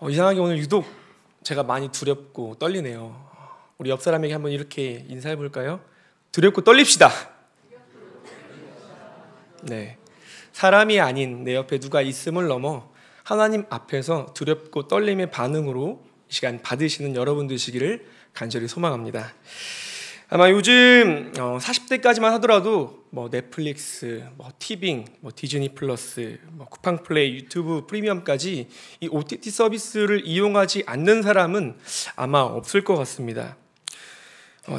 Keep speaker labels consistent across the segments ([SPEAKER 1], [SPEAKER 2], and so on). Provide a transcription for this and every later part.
[SPEAKER 1] 이상하게 오늘 유독 제가 많이 두렵고 떨리네요. 우리 옆 사람에게 한번 이렇게 인사해 볼까요? 두렵고 떨립시다. 네, 사람이 아닌 내 옆에 누가 있음을 넘어 하나님 앞에서 두렵고 떨림의 반응으로 이 시간 받으시는 여러분 되시기를 간절히 소망합니다. 아마 요즘 40대까지만 하더라도 넷플릭스, 티빙, 디즈니 플러스, 쿠팡 플레이, 유튜브 프리미엄까지 이 OTT 서비스를 이용하지 않는 사람은 아마 없을 것 같습니다.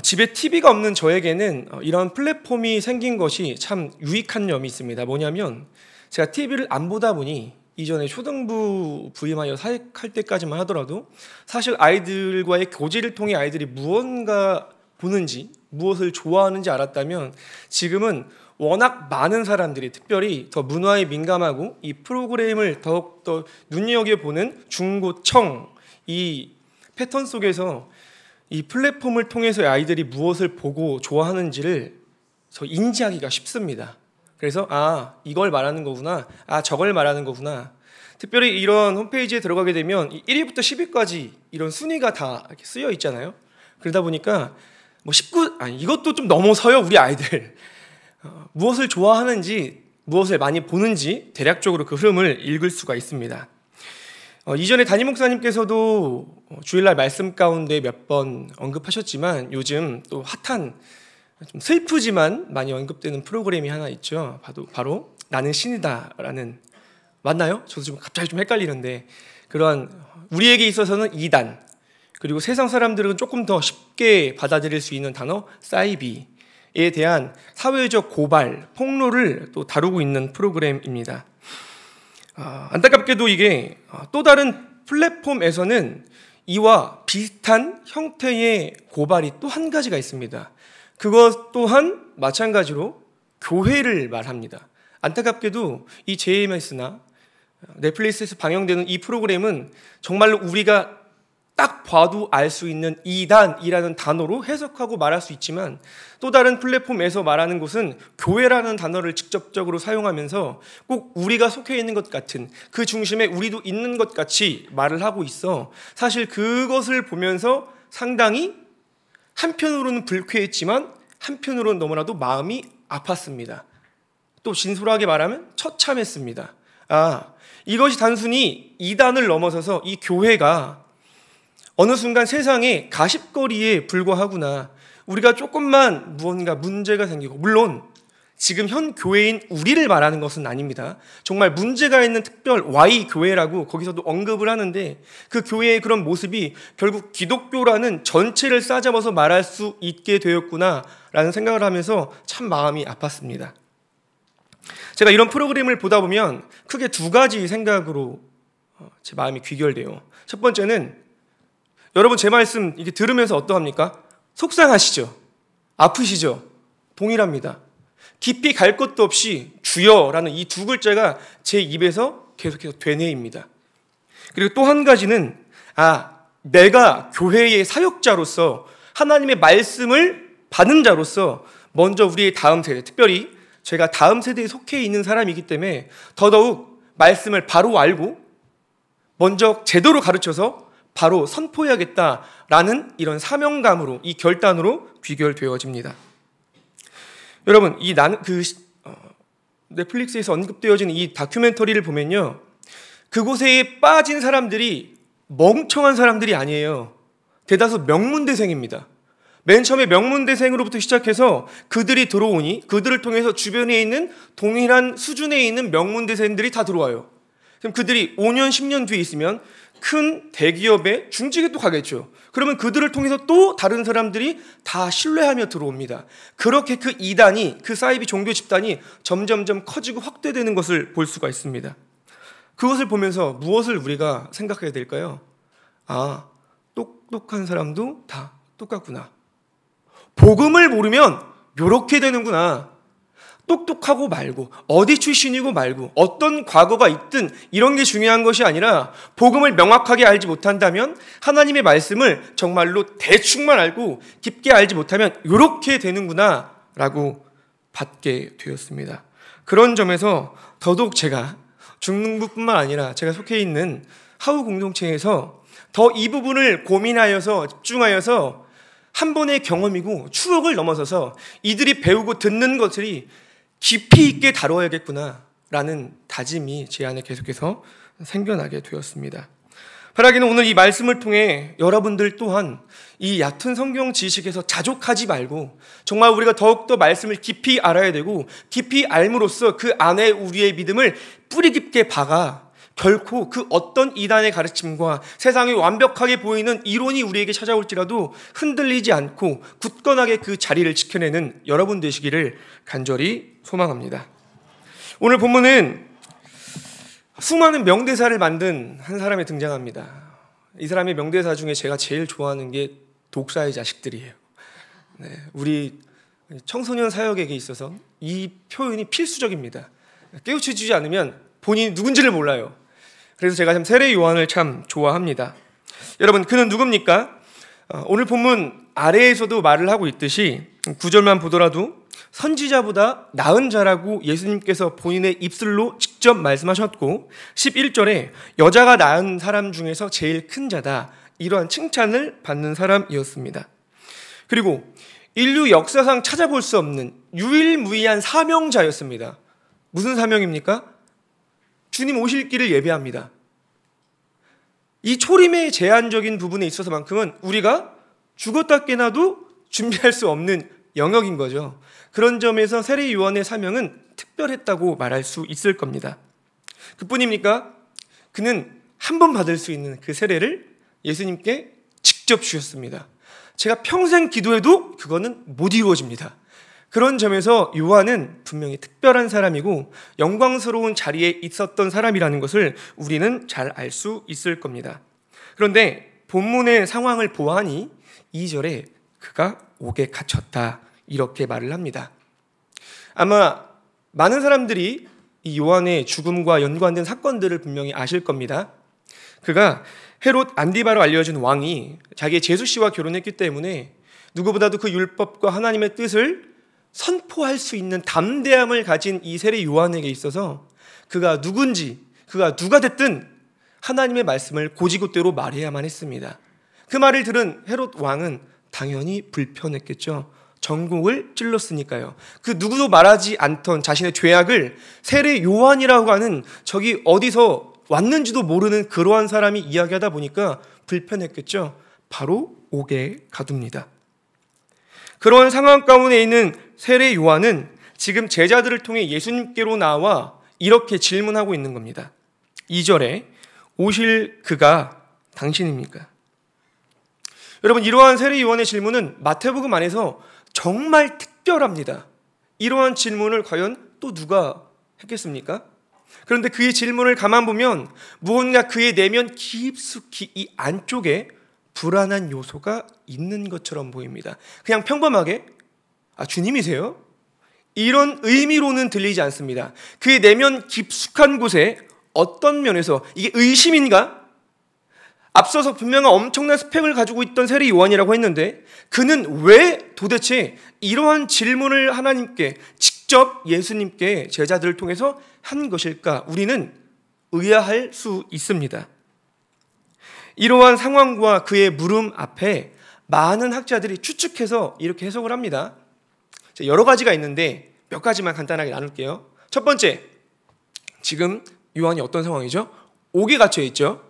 [SPEAKER 1] 집에 TV가 없는 저에게는 이런 플랫폼이 생긴 것이 참 유익한 점이 있습니다. 뭐냐면 제가 TV를 안 보다 보니 이전에 초등부 부임하여 사역할 때까지만 하더라도 사실 아이들과의 교제를 통해 아이들이 무언가 보는지 무엇을 좋아하는지 알았다면 지금은 워낙 많은 사람들이 특별히 더 문화에 민감하고 이 프로그램을 더욱더 눈여겨보는 중고청 이 패턴 속에서 이 플랫폼을 통해서 아이들이 무엇을 보고 좋아하는지를 더 인지하기가 쉽습니다. 그래서 이걸 말하는 거구나, 저걸 말하는 거구나. 특별히 이런 홈페이지에 들어가게 되면 1위부터 10위까지 이런 순위가 다 이렇게 쓰여 있잖아요. 그러다 보니까 이것도 좀 넘어서요. 우리 아이들 무엇을 좋아하는지 무엇을 많이 보는지 대략적으로 그 흐름을 읽을 수가 있습니다. 이전에 담임 목사님께서도 주일날 말씀 가운데 몇 번 언급하셨지만 요즘 또 핫한 좀 슬프지만 많이 언급되는 프로그램이 하나 있죠. 바로 나는 신이다라는, 맞나요? 저도 좀 갑자기 좀 헷갈리는데 그런 우리에게 있어서는 이단, 그리고 세상 사람들은 조금 더 쉽게 받아들일 수 있는 단어 사이비에 대한 사회적 고발, 폭로를 또 다루고 있는 프로그램입니다. 안타깝게도 이게 또 다른 플랫폼에서는 이와 비슷한 형태의 고발이 또 한 가지가 있습니다. 그것 또한 마찬가지로 교회를 말합니다. 안타깝게도 이 JMS나 넷플릭스에서 방영되는 이 프로그램은 정말로 우리가 딱 봐도 알 수 있는 이단이라는 단어로 해석하고 말할 수 있지만 또 다른 플랫폼에서 말하는 것은 교회라는 단어를 직접적으로 사용하면서 꼭 우리가 속해 있는 것 같은, 그 중심에 우리도 있는 것 같이 말을 하고 있어 사실 그것을 보면서 상당히 한편으로는 불쾌했지만 한편으로는 너무나도 마음이 아팠습니다. 또 진솔하게 말하면 처참했습니다. 이것이 단순히 이단을 넘어서서 이 교회가 어느 순간 세상의 가십거리에 불과하구나. 우리가 조금만 무언가 문제가 생기고, 물론 지금 현 교회인 우리를 말하는 것은 아닙니다. 정말 문제가 있는 특별 Y 교회라고 거기서도 언급을 하는데 그 교회의 그런 모습이 결국 기독교라는 전체를 싸잡아서 말할 수 있게 되었구나라는 생각을 하면서 참 마음이 아팠습니다. 제가 이런 프로그램을 보다 보면 크게 두 가지 생각으로 제 마음이 귀결돼요. 첫 번째는 여러분 제 말씀 이게 들으면서 어떠합니까? 속상하시죠? 아프시죠? 동일합니다. 깊이 갈 것도 없이 주여라는 이 두 글자가 제 입에서 계속해서 되뇌입니다. 그리고 또 한 가지는 내가 교회의 사역자로서 하나님의 말씀을 받은 자로서 먼저 우리의 다음 세대, 특별히 제가 다음 세대에 속해 있는 사람이기 때문에 더더욱 말씀을 바로 알고 먼저 제대로 가르쳐서 바로 선포해야겠다라는 이런 사명감으로, 이 결단으로 귀결되어집니다. 여러분, 넷플릭스에서 언급되어진 이 다큐멘터리를 보면요, 그곳에 빠진 사람들이 멍청한 사람들이 아니에요. 대다수 명문대생입니다. 맨 처음에 명문대생으로부터 시작해서 그들이 들어오니 그들을 통해서 주변에 있는 동일한 수준에 있는 명문대생들이 다 들어와요. 그럼 그들이 5년, 10년 뒤에 있으면 큰 대기업의 중직에 또 가겠죠. 그러면 그들을 통해서 또 다른 사람들이 다 신뢰하며 들어옵니다. 그렇게 그 이단이, 그 사이비 종교 집단이 점점점 커지고 확대되는 것을 볼 수가 있습니다. 그것을 보면서 무엇을 우리가 생각해야 될까요? 똑똑한 사람도 다 똑같구나. 복음을 모르면 이렇게 되는구나. 똑똑하고 말고, 어디 출신이고 말고, 어떤 과거가 있든 이런 게 중요한 것이 아니라 복음을 명확하게 알지 못한다면, 하나님의 말씀을 정말로 대충만 알고 깊게 알지 못하면 이렇게 되는구나 라고 받게 되었습니다. 그런 점에서 더더욱 제가 중등부뿐만 아니라 제가 속해 있는 하우 공동체에서 더 이 부분을 고민하여서 집중하여서 한 번의 경험이고 추억을 넘어서서 이들이 배우고 듣는 것들이 깊이 있게 다뤄야겠구나라는 다짐이 제 안에 계속해서 생겨나게 되었습니다. 바라기는 오늘 이 말씀을 통해 여러분들 또한 이 얕은 성경 지식에서 자족하지 말고 정말 우리가 더욱더 말씀을 깊이 알아야 되고 깊이 알므로써 그 안에 우리의 믿음을 뿌리 깊게 박아 결코 그 어떤 이단의 가르침과 세상에 완벽하게 보이는 이론이 우리에게 찾아올지라도 흔들리지 않고 굳건하게 그 자리를 지켜내는 여러분 되시기를 간절히 소망합니다. 오늘 본문은 수많은 명대사를 만든 한 사람이 등장합니다. 이 사람의 명대사 중에 제가 제일 좋아하는 게 독사의 자식들이에요. 네, 우리 청소년 사역에게 있어서 이 표현이 필수적입니다. 깨우쳐주지 않으면 본인이 누군지를 몰라요. 그래서 제가 참 세례 요한을 참 좋아합니다. 여러분, 그는 누굽니까? 오늘 본문 아래에서도 말을 하고 있듯이 9절만 보더라도 선지자보다 나은 자라고 예수님께서 본인의 입술로 직접 말씀하셨고 11절에 여자가 낳은 사람 중에서 제일 큰 자다, 이러한 칭찬을 받는 사람이었습니다. 그리고 인류 역사상 찾아볼 수 없는 유일무이한 사명자였습니다. 무슨 사명입니까? 주님 오실 길을 예배합니다. 이 초림의 제한적인 부분에 있어서만큼은 우리가 죽었다 깨나도 준비할 수 없는 영역인 거죠. 그런 점에서 세례 요한의 사명은 특별했다고 말할 수 있을 겁니다. 그뿐입니까? 그는 한 번 받을 수 있는 그 세례를 예수님께 직접 주셨습니다. 제가 평생 기도해도 그거는 못 이루어집니다. 그런 점에서 요한은 분명히 특별한 사람이고 영광스러운 자리에 있었던 사람이라는 것을 우리는 잘 알 수 있을 겁니다. 그런데 본문의 상황을 보아하니 2절에 그가 옥에 갇혔다, 이렇게 말을 합니다. 아마 많은 사람들이 이 요한의 죽음과 연관된 사건들을 분명히 아실 겁니다. 그가 헤롯 안디바로 알려진 왕이 자기의 제수씨와 결혼했기 때문에 누구보다도 그 율법과 하나님의 뜻을 선포할 수 있는 담대함을 가진 이 세례 요한에게 있어서 그가 누군지, 그가 누가 됐든 하나님의 말씀을 고지고대로 말해야만 했습니다. 그 말을 들은 헤롯 왕은 당연히 불편했겠죠. 전곡을 찔렀으니까요. 그 누구도 말하지 않던 자신의 죄악을 세례 요한이라고 하는 저기 어디서 왔는지도 모르는 그러한 사람이 이야기하다 보니까 불편했겠죠. 바로 옥에 가둡니다. 그런 상황 가운데 있는 세례 요한은 지금 제자들을 통해 예수님께로 나와 이렇게 질문하고 있는 겁니다. 2절에 오실 그가 당신입니까? 여러분, 이러한 세례 요한의 질문은 마태복음 안에서 정말 특별합니다. 이러한 질문을 과연 또 누가 했겠습니까? 그런데 그의 질문을 가만 보면 무언가 그의 내면 깊숙이 이 안쪽에 불안한 요소가 있는 것처럼 보입니다. 그냥 평범하게 주님이세요? 이런 의미로는 들리지 않습니다. 그의 내면 깊숙한 곳에 어떤 면에서 이게 의심인가? 앞서서 분명한 엄청난 스펙을 가지고 있던 세례 요한이라고 했는데 그는 왜 도대체 이러한 질문을 하나님께 직접 예수님께 제자들을 통해서 한 것일까? 우리는 의아할 수 있습니다. 이러한 상황과 그의 물음 앞에 많은 학자들이 추측해서 이렇게 해석을 합니다. 여러 가지가 있는데 몇 가지만 간단하게 나눌게요. 첫 번째, 지금 요한이 어떤 상황이죠? 옥에 갇혀 있죠.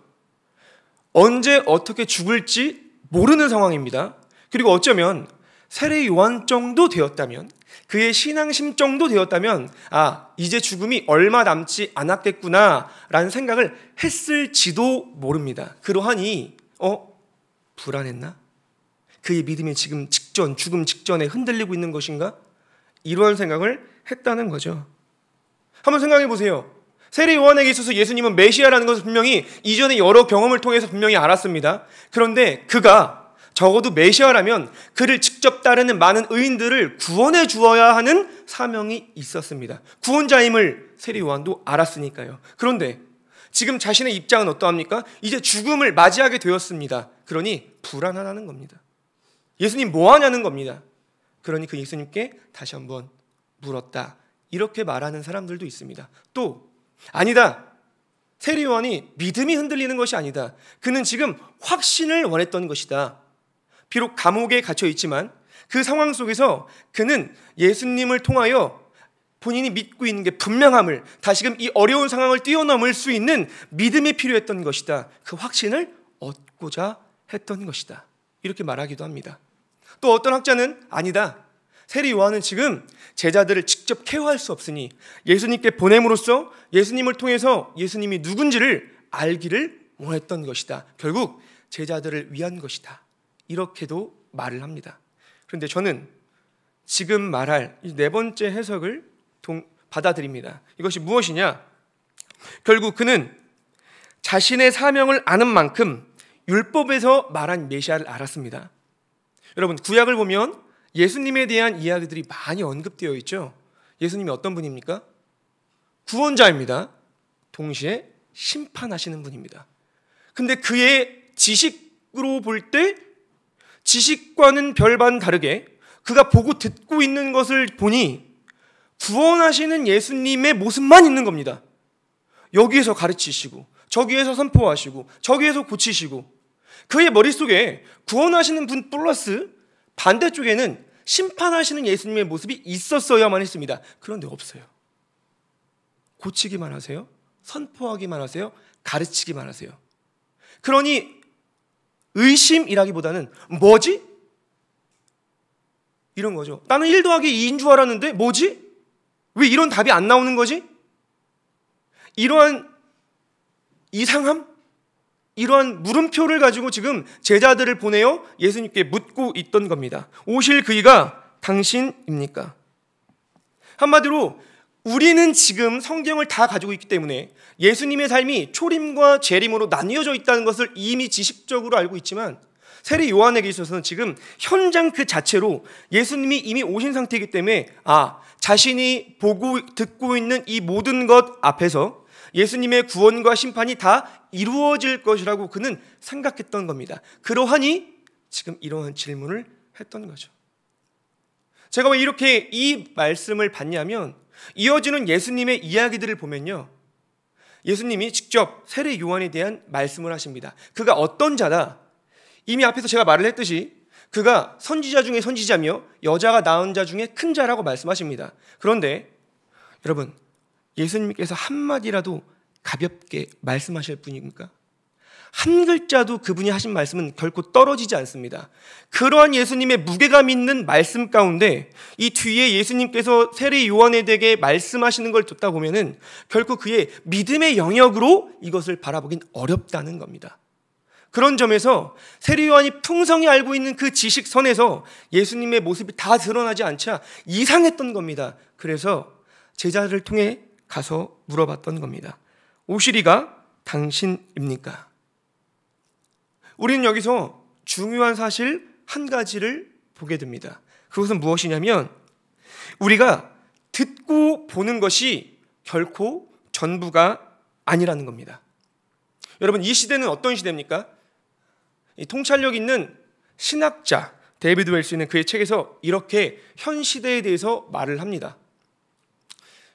[SPEAKER 1] 언제 어떻게 죽을지 모르는 상황입니다. 그리고 어쩌면 세례 요한 정도 되었다면, 그의 신앙심 정도 되었다면 이제 죽음이 얼마 남지 않았겠구나 라는 생각을 했을지도 모릅니다. 그러하니 불안했나? 그의 믿음이 지금 죽음 직전에 흔들리고 있는 것인가? 이러한 생각을 했다는 거죠. 한번 생각해 보세요. 세례 요한에게 있어서 예수님은 메시아라는 것을 분명히 이전에 여러 경험을 통해서 분명히 알았습니다. 그런데 그가 적어도 메시아라면 그를 직접 따르는 많은 의인들을 구원해 주어야 하는 사명이 있었습니다. 구원자임을 세례 요한도 알았으니까요. 그런데 지금 자신의 입장은 어떠합니까? 이제 죽음을 맞이하게 되었습니다. 그러니 불안하다는 겁니다. 예수님 뭐 하냐는 겁니다. 그러니 그 예수님께 다시 한번 물었다. 이렇게 말하는 사람들도 있습니다. 또 아니다. 세례 요한이 믿음이 흔들리는 것이 아니다. 그는 지금 확신을 원했던 것이다. 비록 감옥에 갇혀 있지만 그 상황 속에서 그는 예수님을 통하여 본인이 믿고 있는 게 분명함을, 다시금 이 어려운 상황을 뛰어넘을 수 있는 믿음이 필요했던 것이다. 그 확신을 얻고자 했던 것이다. 이렇게 말하기도 합니다. 또 어떤 학자는 아니다. 세례 요한은 지금 제자들을 직접 케어할 수 없으니 예수님께 보냄으로써 예수님을 통해서 예수님이 누군지를 알기를 원했던 것이다. 결국 제자들을 위한 것이다. 이렇게도 말을 합니다. 그런데 저는 지금 말할 이 네 번째 해석을 받아들입니다. 이것이 무엇이냐? 결국 그는 자신의 사명을 아는 만큼 율법에서 말한 메시아를 알았습니다. 여러분, 구약을 보면 예수님에 대한 이야기들이 많이 언급되어 있죠. 예수님이 어떤 분입니까? 구원자입니다. 동시에 심판하시는 분입니다. 근데 그의 지식으로 볼 때 지식과는 별반 다르게 그가 보고 듣고 있는 것을 보니 구원하시는 예수님의 모습만 있는 겁니다. 여기에서 가르치시고 저기에서 선포하시고 저기에서 고치시고, 그의 머릿속에 구원하시는 분 플러스 반대쪽에는 심판하시는 예수님의 모습이 있었어야만 했습니다. 그런데 없어요. 고치기만 하세요. 선포하기만 하세요. 가르치기만 하세요. 그러니 의심이라기보다는 뭐지? 이런 거죠. 나는 1 더하기 2인 줄 알았는데 뭐지? 왜 이런 답이 안 나오는 거지? 이러한 이상함? 이러한 물음표를 가지고 지금 제자들을 보내어 예수님께 묻고 있던 겁니다. 오실 그이가 당신입니까? 한마디로 우리는 지금 성경을 다 가지고 있기 때문에 예수님의 삶이 초림과 재림으로 나뉘어져 있다는 것을 이미 지식적으로 알고 있지만, 세례 요한에게 있어서는 지금 현장 그 자체로 예수님이 이미 오신 상태이기 때문에 자신이 보고 듣고 있는 이 모든 것 앞에서 예수님의 구원과 심판이 다 이루어질 것이라고 그는 생각했던 겁니다. 그러하니 지금 이러한 질문을 했던 거죠. 제가 왜 이렇게 이 말씀을 받냐면, 이어지는 예수님의 이야기들을 보면요, 예수님이 직접 세례 요한에 대한 말씀을 하십니다. 그가 어떤 자다? 이미 앞에서 제가 말을 했듯이 그가 선지자 중에 선지자며 여자가 낳은 자 중에 큰 자라고 말씀하십니다. 그런데 여러분, 예수님께서 한마디라도 가볍게 말씀하실 분입니까? 한 글자도 그분이 하신 말씀은 결코 떨어지지 않습니다. 그러한 예수님의 무게감 있는 말씀 가운데 이 뒤에 예수님께서 세례 요한에 대해 말씀하시는 걸 듣다 보면은 결코 그의 믿음의 영역으로 이것을 바라보긴 어렵다는 겁니다. 그런 점에서 세례 요한이 풍성히 알고 있는 그 지식선에서 예수님의 모습이 다 드러나지 않자 이상했던 겁니다. 그래서 제자를 통해 가서 물어봤던 겁니다. 오시리가 당신입니까? 우리는 여기서 중요한 사실 한 가지를 보게 됩니다. 그것은 무엇이냐면, 우리가 듣고 보는 것이 결코 전부가 아니라는 겁니다. 여러분, 이 시대는 어떤 시대입니까? 이 통찰력 있는 신학자 데이비드 웰스는 그의 책에서 이렇게 현 시대에 대해서 말을 합니다.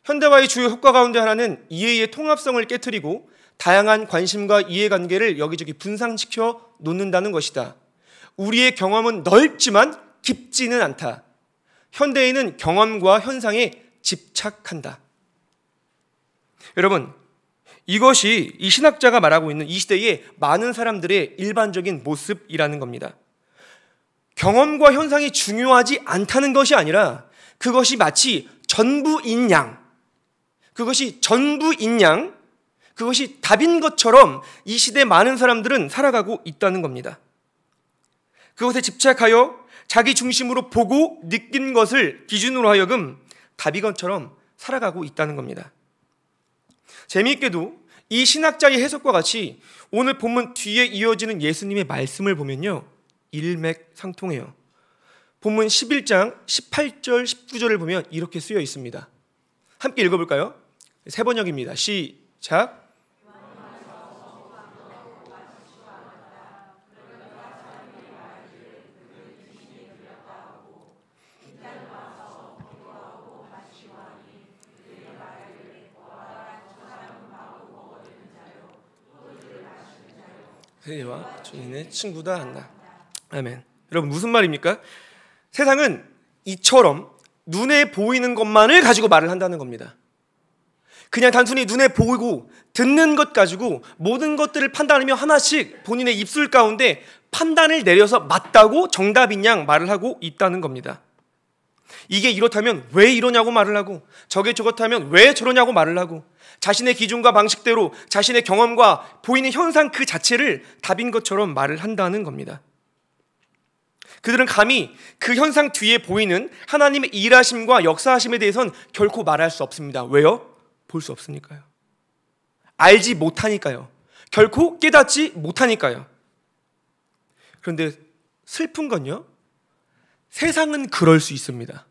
[SPEAKER 1] 현대화의 주요 효과 가운데 하나는 이해의 통합성을 깨트리고 다양한 관심과 이해관계를 여기저기 분산시켜 놓는다는 것이다. 우리의 경험은 넓지만 깊지는 않다. 현대인은 경험과 현상에 집착한다. 여러분, 이것이 이 신학자가 말하고 있는 이 시대의 많은 사람들의 일반적인 모습이라는 겁니다. 경험과 현상이 중요하지 않다는 것이 아니라 그것이 마치 전부인 양, 그것이 답인 것처럼 이 시대 많은 사람들은 살아가고 있다는 겁니다. 그것에 집착하여 자기 중심으로 보고 느낀 것을 기준으로 하여금 답인 것처럼 살아가고 있다는 겁니다. 재미있게도 이 신학자의 해석과 같이 오늘 본문 뒤에 이어지는 예수님의 말씀을 보면요, 일맥상통해요. 본문 11장 18절 19절을 보면 이렇게 쓰여 있습니다. 함께 읽어볼까요? 세 번역입니다. 시작. 세리와 주인의 친구다 한다. 아멘. 여러분 무슨 말입니까? 세상은 이처럼 눈에 보이는 것만을 가지고 말을 한다는 겁니다. 그냥 단순히 눈에 보이고 듣는 것 가지고 모든 것들을 판단하며 하나씩 본인의 입술 가운데 판단을 내려서 맞다고 정답인 양 말을 하고 있다는 겁니다. 이게 이렇다면 왜 이러냐고 말을 하고, 저게 저렇다면 왜 저러냐고 말을 하고, 자신의 기준과 방식대로 자신의 경험과 보이는 현상 그 자체를 답인 것처럼 말을 한다는 겁니다. 그들은 감히 그 현상 뒤에 보이는 하나님의 일하심과 역사하심에 대해서는 결코 말할 수 없습니다. 왜요? 볼 수 없으니까요. 알지 못하니까요. 결코 깨닫지 못하니까요. 그런데 슬픈 건요, 세상은 그럴 수 있습니다.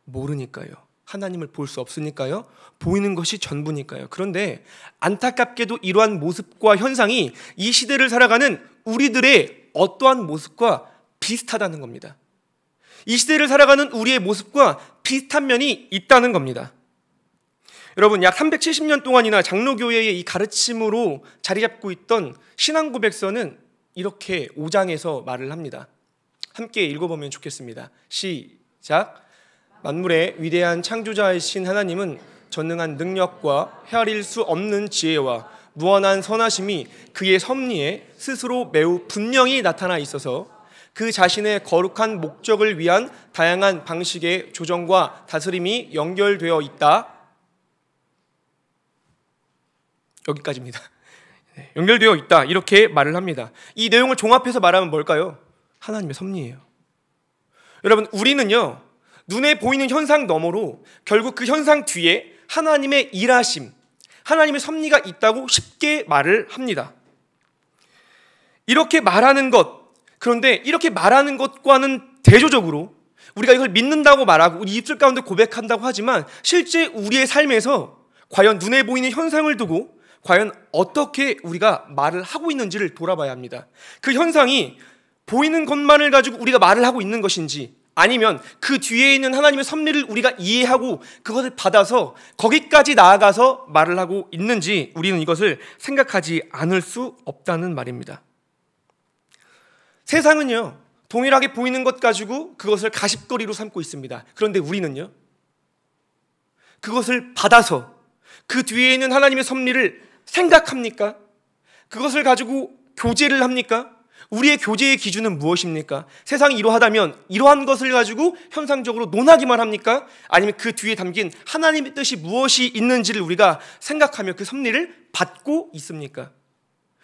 [SPEAKER 1] 모르니까요. 하나님을 볼 수 없으니까요. 보이는 것이 전부니까요. 그런데 안타깝게도 이러한 모습과 현상이 이 시대를 살아가는 우리들의 어떠한 모습과 비슷하다는 겁니다. 이 시대를 살아가는 우리의 모습과 비슷한 면이 있다는 겁니다. 여러분, 약 370년 동안이나 장로교회의 이 가르침으로 자리 잡고 있던 신앙고백서는 이렇게 5장에서 말을 합니다. 함께 읽어보면 좋겠습니다. 시작. 만물의 위대한 창조자이신 하나님은 전능한 능력과 헤아릴 수 없는 지혜와 무한한 선하심이 그의 섭리에 스스로 매우 분명히 나타나 있어서 그 자신의 거룩한 목적을 위한 다양한 방식의 조정과 다스림이 연결되어 있다. 여기까지입니다. 연결되어 있다. 이렇게 말을 합니다. 이 내용을 종합해서 말하면 뭘까요? 하나님의 섭리예요. 여러분, 우리는요, 눈에 보이는 현상 너머로 결국 그 현상 뒤에 하나님의 일하심, 하나님의 섭리가 있다고 쉽게 말을 합니다. 이렇게 말하는 것, 그런데 이렇게 말하는 것과는 대조적으로 우리가 이걸 믿는다고 말하고 우리 입술 가운데 고백한다고 하지만 실제 우리의 삶에서 과연 눈에 보이는 현상을 두고 과연 어떻게 우리가 말을 하고 있는지를 돌아봐야 합니다. 그 현상이 보이는 것만을 가지고 우리가 말을 하고 있는 것인지, 아니면 그 뒤에 있는 하나님의 섭리를 우리가 이해하고 그것을 받아서 거기까지 나아가서 말을 하고 있는지 우리는 이것을 생각하지 않을 수 없다는 말입니다. 세상은요, 동일하게 보이는 것 가지고 그것을 가십거리로 삼고 있습니다. 그런데 우리는요, 그것을 받아서 그 뒤에 있는 하나님의 섭리를 생각합니까? 그것을 가지고 교제를 합니까? 우리의 교제의 기준은 무엇입니까? 세상이 이러하다면 이러한 것을 가지고 현상적으로 논하기만 합니까? 아니면 그 뒤에 담긴 하나님의 뜻이 무엇이 있는지를 우리가 생각하며 그 섭리를 받고 있습니까?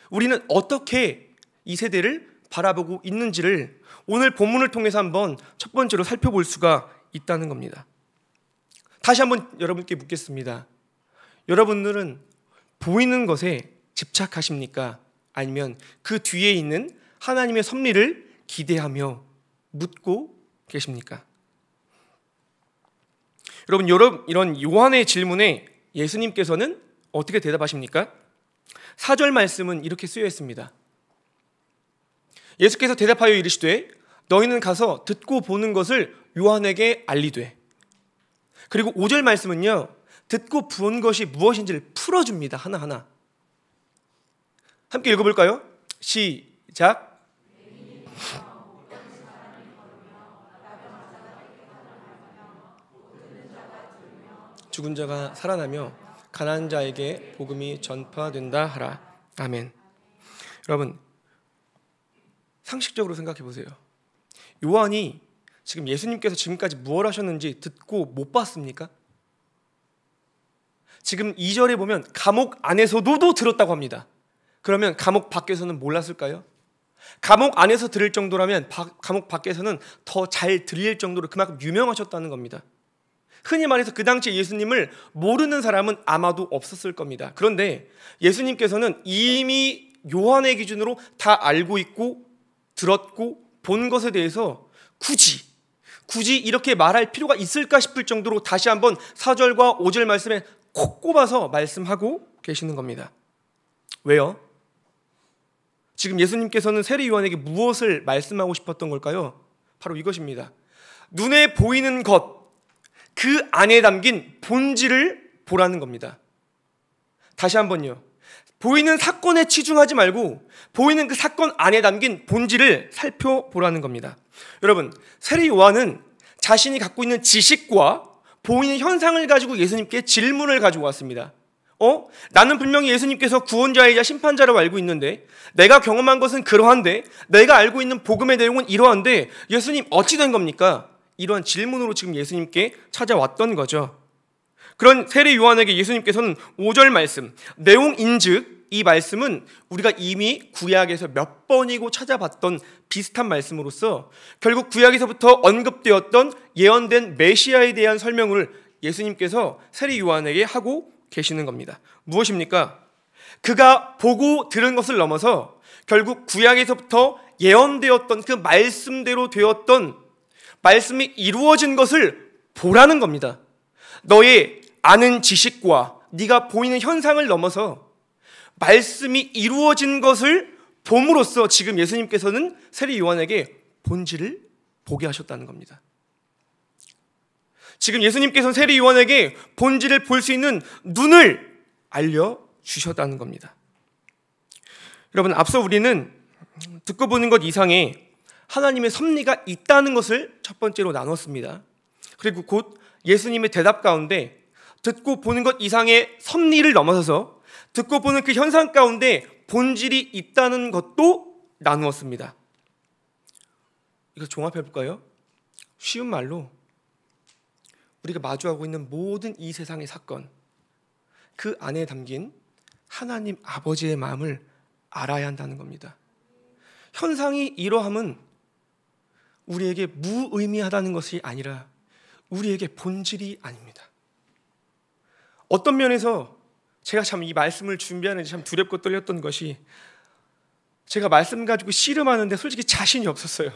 [SPEAKER 1] 우리는 어떻게 이 세대를 바라보고 있는지를 오늘 본문을 통해서 한번 첫 번째로 살펴볼 수가 있다는 겁니다. 다시 한번 여러분께 묻겠습니다. 여러분들은 보이는 것에 집착하십니까? 아니면 그 뒤에 있는 하나님의 섭리를 기대하며 묻고 계십니까? 여러분, 이런 요한의 질문에 예수님께서는 어떻게 대답하십니까? 4절 말씀은 이렇게 쓰여 있습니다. 예수께서 대답하여 이르시되 너희는 가서 듣고 보는 것을 요한에게 알리되. 그리고 5절 말씀은요, 듣고 본 것이 무엇인지를 풀어줍니다. 하나하나. 함께 읽어볼까요? 시작. 죽은 자가 살아나며 가난한 자에게 복음이 전파된다 하라. 아멘. 여러분, 상식적으로 생각해 보세요. 요한이 지금 예수님께서 지금까지 무엇 하셨는지 듣고 못 봤습니까? 지금 2절에 보면 감옥 안에서도 들었다고 합니다. 그러면 감옥 밖에서는 몰랐을까요? 감옥 안에서 들을 정도라면 감옥 밖에서는 더 잘 들릴 정도로 그만큼 유명하셨다는 겁니다. 흔히 말해서 그 당시에 예수님을 모르는 사람은 아마도 없었을 겁니다. 그런데 예수님께서는 이미 요한의 기준으로 다 알고 있고 들었고 본 것에 대해서 굳이 이렇게 말할 필요가 있을까 싶을 정도로 다시 한번 4절과 5절 말씀에 콕 꼽아서 말씀하고 계시는 겁니다. 왜요? 지금 예수님께서는 세례 요한에게 무엇을 말씀하고 싶었던 걸까요? 바로 이것입니다. 눈에 보이는 것, 그 안에 담긴 본질을 보라는 겁니다. 다시 한번요. 보이는 사건에 치중하지 말고 보이는 그 사건 안에 담긴 본질을 살펴보라는 겁니다. 여러분, 세례 요한은 자신이 갖고 있는 지식과 보이는 현상을 가지고 예수님께 질문을 가지고 왔습니다. 나는 분명히 예수님께서 구원자이자 심판자라고 알고 있는데, 내가 경험한 것은 그러한데, 내가 알고 있는 복음의 내용은 이러한데, 예수님 어찌 된 겁니까? 이러한 질문으로 지금 예수님께 찾아왔던 거죠. 그런 세례 요한에게 예수님께서는 5절 말씀, 내용인즉 이 말씀은 우리가 이미 구약에서 몇 번이고 찾아봤던 비슷한 말씀으로서 결국 구약에서부터 언급되었던 예언된 메시아에 대한 설명을 예수님께서 세례 요한에게 하고 계시는 겁니다. 무엇입니까? 그가 보고 들은 것을 넘어서 결국 구약에서부터 예언되었던 그 말씀대로 되었던 말씀이 이루어진 것을 보라는 겁니다. 너의 아는 지식과 네가 보이는 현상을 넘어서 말씀이 이루어진 것을 봄으로써 지금 예수님께서는 세례 요한에게 본질을 보게 하셨다는 겁니다. 지금 예수님께서는 세례 요한에게 본질을 볼 수 있는 눈을 알려주셨다는 겁니다. 여러분, 앞서 우리는 듣고 보는 것 이상의 하나님의 섭리가 있다는 것을 첫 번째로 나눴습니다. 그리고 곧 예수님의 대답 가운데 듣고 보는 것 이상의 섭리를 넘어서서 듣고 보는 그 현상 가운데 본질이 있다는 것도 나누었습니다. 이거 종합해 볼까요? 쉬운 말로 우리가 마주하고 있는 모든 이 세상의 사건, 그 안에 담긴 하나님 아버지의 마음을 알아야 한다는 겁니다. 현상이 이러함은 우리에게 무의미하다는 것이 아니라 우리에게 본질이 아닙니다. 어떤 면에서 제가 참 이 말씀을 준비하는데 참 두렵고 떨렸던 것이, 제가 말씀 가지고 씨름하는데 솔직히 자신이 없었어요.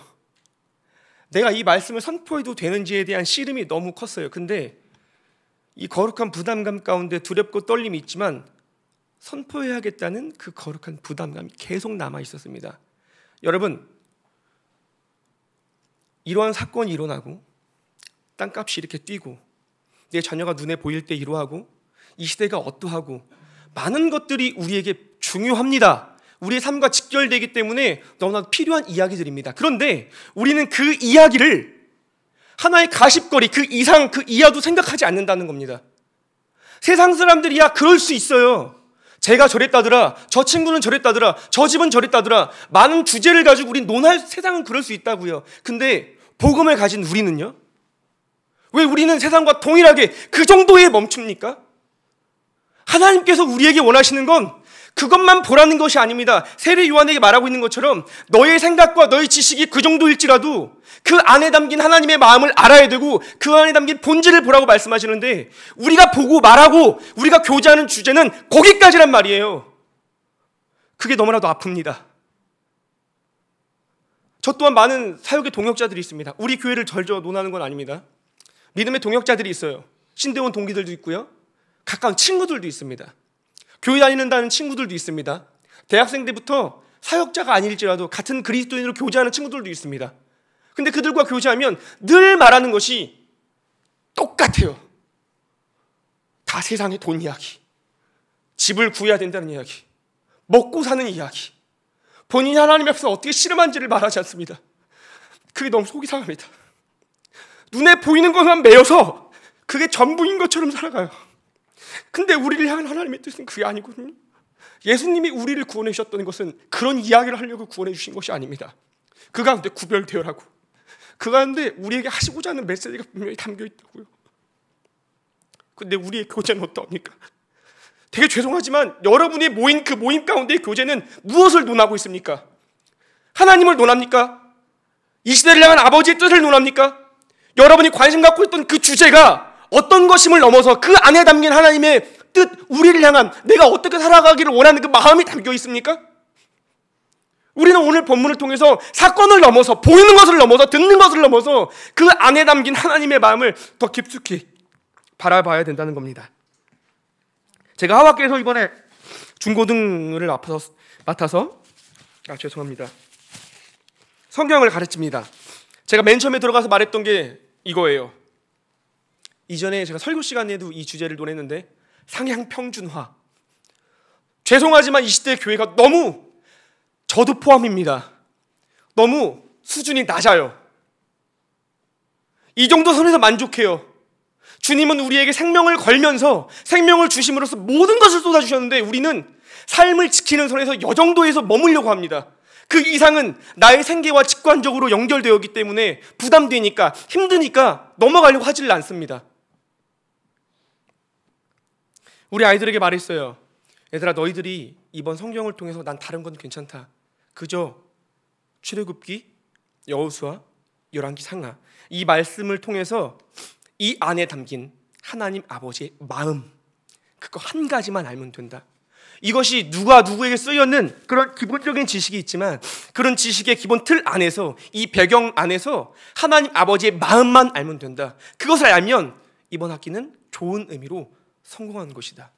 [SPEAKER 1] 내가 이 말씀을 선포해도 되는지에 대한 씨름이 너무 컸어요. 근데 이 거룩한 부담감 가운데 두렵고 떨림이 있지만 선포해야겠다는 그 거룩한 부담감이 계속 남아 있었습니다. 여러분, 이러한 사건이 일어나고 땅값이 이렇게 뛰고 내 자녀가 눈에 보일 때 이러하고 이 시대가 어떠하고 많은 것들이 우리에게 중요합니다. 우리의 삶과 직결되기 때문에 너무나 필요한 이야기들입니다. 그런데 우리는 그 이야기를 하나의 가십거리, 그 이상, 그 이하도 생각하지 않는다는 겁니다. 세상 사람들이야 그럴 수 있어요. 제가 저랬다더라, 저 친구는 저랬다더라, 저 집은 저랬다더라, 많은 주제를 가지고 우린 논할, 세상은 그럴 수 있다고요. 근데 복음을 가진 우리는요? 왜 우리는 세상과 동일하게 그 정도에 멈춥니까? 하나님께서 우리에게 원하시는 건 그것만 보라는 것이 아닙니다. 세례 요한에게 말하고 있는 것처럼 너의 생각과 너의 지식이 그 정도일지라도 그 안에 담긴 하나님의 마음을 알아야 되고 그 안에 담긴 본질을 보라고 말씀하시는데, 우리가 보고 말하고 우리가 교제하는 주제는 거기까지란 말이에요. 그게 너무나도 아픕니다. 저 또한 많은 사역의 동역자들이 있습니다. 우리 교회를 절저 논하는 건 아닙니다. 믿음의 동역자들이 있어요. 신대원 동기들도 있고요, 가까운 친구들도 있습니다. 교회 다니는다는 친구들도 있습니다. 대학생 때부터 사역자가 아닐지라도 같은 그리스도인으로 교제하는 친구들도 있습니다. 근데 그들과 교제하면 늘 말하는 것이 똑같아요. 다 세상의 돈 이야기, 집을 구해야 된다는 이야기, 먹고 사는 이야기, 본인이 하나님 앞에서 어떻게 씨름한지를 말하지 않습니다. 그게 너무 속이 상합니다. 눈에 보이는 것만 매여서 그게 전부인 것처럼 살아가요. 근데 우리를 향한 하나님의 뜻은 그게 아니거든요. 예수님이 우리를 구원해 주셨던 것은 그런 이야기를 하려고 구원해 주신 것이 아닙니다. 그 가운데 구별되어라고, 그 가운데 우리에게 하시고자 하는 메시지가 분명히 담겨 있다고요. 근데 우리의 교제는 어떠합니까? 되게 죄송하지만 여러분이 모인 그 모임 가운데의 교제는 무엇을 논하고 있습니까? 하나님을 논합니까? 이 시대를 향한 아버지의 뜻을 논합니까? 여러분이 관심 갖고 있던 그 주제가 어떤 것임을 넘어서 그 안에 담긴 하나님의 뜻, 우리를 향한 내가 어떻게 살아가기를 원하는 그 마음이 담겨 있습니까? 우리는 오늘 본문을 통해서 사건을 넘어서, 보이는 것을 넘어서, 듣는 것을 넘어서 그 안에 담긴 하나님의 마음을 더 깊숙이 바라봐야 된다는 겁니다. 제가 하와께에서 이번에 중고등을 맡아서 죄송합니다. 성경을 가르칩니다. 제가 맨 처음에 들어가서 말했던 게 이거예요. 이전에 제가 설교 시간에도 이 주제를 논했는데, 상향평준화. 죄송하지만 이 시대의 교회가 너무, 저도 포함입니다, 너무 수준이 낮아요. 이 정도 선에서 만족해요. 주님은 우리에게 생명을 걸면서 생명을 주심으로써 모든 것을 쏟아주셨는데 우리는 삶을 지키는 선에서 이 정도에서 머물려고 합니다. 그 이상은 나의 생계와 직관적으로 연결되었기 때문에 부담되니까, 힘드니까 넘어가려고 하질 않습니다. 우리 아이들에게 말했어요. 얘들아, 너희들이 이번 성경을 통해서 난 다른 건 괜찮다, 그저 출애굽기, 여호수아, 열왕기, 상하, 이 말씀을 통해서 이 안에 담긴 하나님 아버지의 마음, 그거 한 가지만 알면 된다. 이것이 누가 누구에게 쓰였는 그런 기본적인 지식이 있지만 그런 지식의 기본 틀 안에서, 이 배경 안에서 하나님 아버지의 마음만 알면 된다. 그것을 알면 이번 학기는 좋은 의미로 성공한 것이다.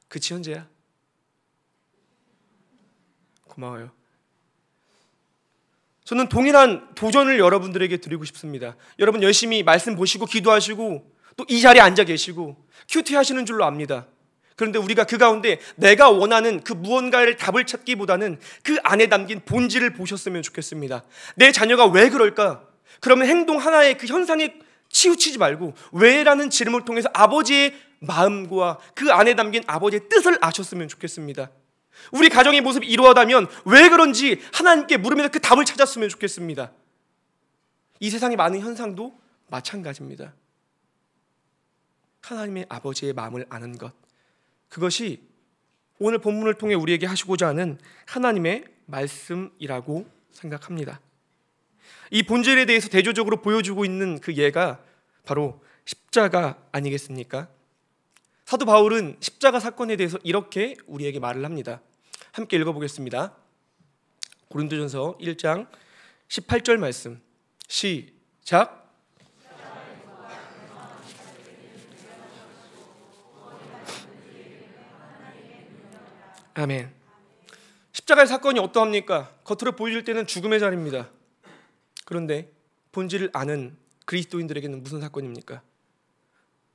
[SPEAKER 1] 그치, 현재야? 고마워요. 저는 동일한 도전을 여러분들에게 드리고 싶습니다. 여러분 열심히 말씀 보시고 기도하시고 또 이 자리에 앉아 계시고 큐티 하시는 줄로 압니다. 그런데 우리가 그 가운데 내가 원하는 그 무언가를 답을 찾기보다는 그 안에 담긴 본질을 보셨으면 좋겠습니다. 내 자녀가 왜 그럴까? 그러면 행동 하나의 그 현상에 치우치지 말고 왜라는 질문을 통해서 아버지의 마음과 그 안에 담긴 아버지의 뜻을 아셨으면 좋겠습니다. 우리 가정의 모습이 이러하다면 왜 그런지 하나님께 물으면서 그 답을 찾았으면 좋겠습니다. 이 세상의 많은 현상도 마찬가지입니다. 하나님의 아버지의 마음을 아는 것, 그것이 오늘 본문을 통해 우리에게 하시고자 하는 하나님의 말씀이라고 생각합니다. 이 본질에 대해서 대조적으로 보여주고 있는 그 예가 바로 십자가 아니겠습니까? 사도 바울은 십자가 사건에 대해서 이렇게 우리에게 말을 합니다. 함께 읽어보겠습니다. 고린도전서 1장 18절 말씀, 시작. 아멘. 십자가의 사건이 어떠합니까? 겉으로 보일 때는 죽음의 자리입니다. 그런데 본질을 아는 그리스도인들에게는 무슨 사건입니까?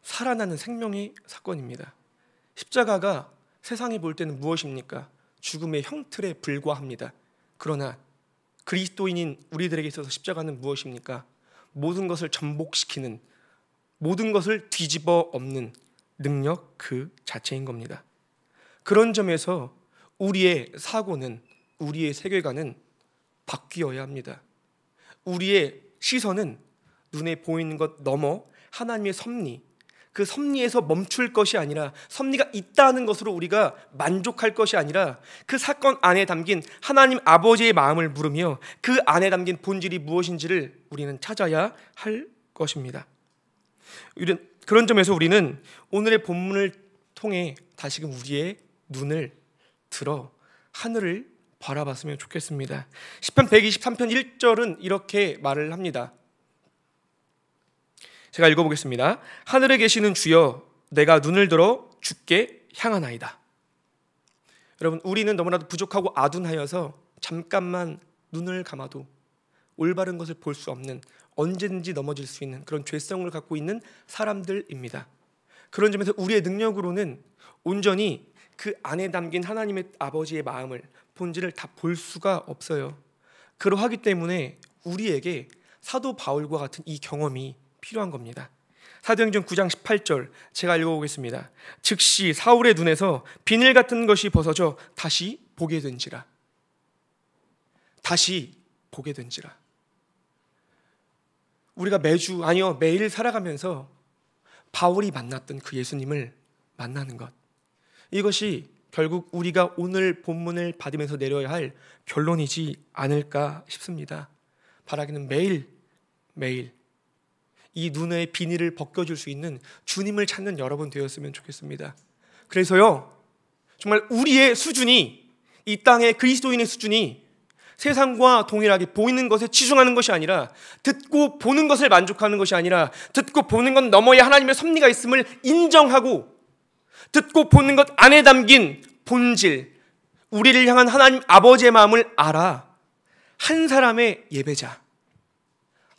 [SPEAKER 1] 살아나는 생명의 사건입니다. 십자가가 세상이 볼 때는 무엇입니까? 죽음의 형틀에 불과합니다. 그러나 그리스도인인 우리들에게 있어서 십자가는 무엇입니까? 모든 것을 전복시키는, 모든 것을 뒤집어 엎는 능력 그 자체인 겁니다. 그런 점에서 우리의 사고는, 우리의 세계관은 바뀌어야 합니다. 우리의 시선은 눈에 보이는 것 넘어 하나님의 섭리, 그 섭리에서 멈출 것이 아니라, 섭리가 있다는 것으로 우리가 만족할 것이 아니라 그 사건 안에 담긴 하나님 아버지의 마음을 물으며 그 안에 담긴 본질이 무엇인지를 우리는 찾아야 할 것입니다. 그런 점에서 우리는 오늘의 본문을 통해 다시금 우리의 눈을 들어 하늘을 바라봤으면 좋겠습니다. 시편 123편 1절은 이렇게 말을 합니다. 제가 읽어보겠습니다. 하늘에 계시는 주여, 내가 눈을 들어 주께 향하나이다. 여러분, 우리는 너무나도 부족하고 아둔하여서 잠깐만 눈을 감아도 올바른 것을 볼 수 없는, 언제든지 넘어질 수 있는 그런 죄성을 갖고 있는 사람들입니다. 그런 점에서 우리의 능력으로는 온전히 그 안에 담긴 하나님의 아버지의 마음을, 본질을 다 볼 수가 없어요. 그러하기 때문에 우리에게 사도 바울과 같은 이 경험이 필요한 겁니다. 사도행전 9장 18절 제가 읽어보겠습니다. 즉시 사울의 눈에서 비늘 같은 것이 벗어져 다시 보게 된지라. 다시 보게 된지라. 우리가 매주, 아니요, 매일 살아가면서 바울이 만났던 그 예수님을 만나는 것, 이것이 결국 우리가 오늘 본문을 받으면서 내려야 할 결론이지 않을까 싶습니다. 바라기는 매일 이 눈의 비닐을 벗겨줄 수 있는 주님을 찾는 여러분 되었으면 좋겠습니다. 그래서요, 정말 우리의 수준이, 이 땅의 그리스도인의 수준이 세상과 동일하게 보이는 것에 치중하는 것이 아니라, 듣고 보는 것을 만족하는 것이 아니라, 듣고 보는 것 너머에 하나님의 섭리가 있음을 인정하고, 듣고 보는 것 안에 담긴 본질, 우리를 향한 하나님 아버지의 마음을 알아 한 사람의 예배자,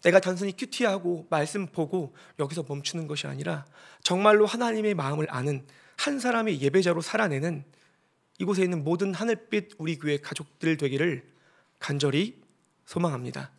[SPEAKER 1] 내가 단순히 큐티하고 말씀 보고 여기서 멈추는 것이 아니라 정말로 하나님의 마음을 아는 한 사람의 예배자로 살아내는 이곳에 있는 모든 하늘빛 우리 교회 가족들 되기를 간절히 소망합니다.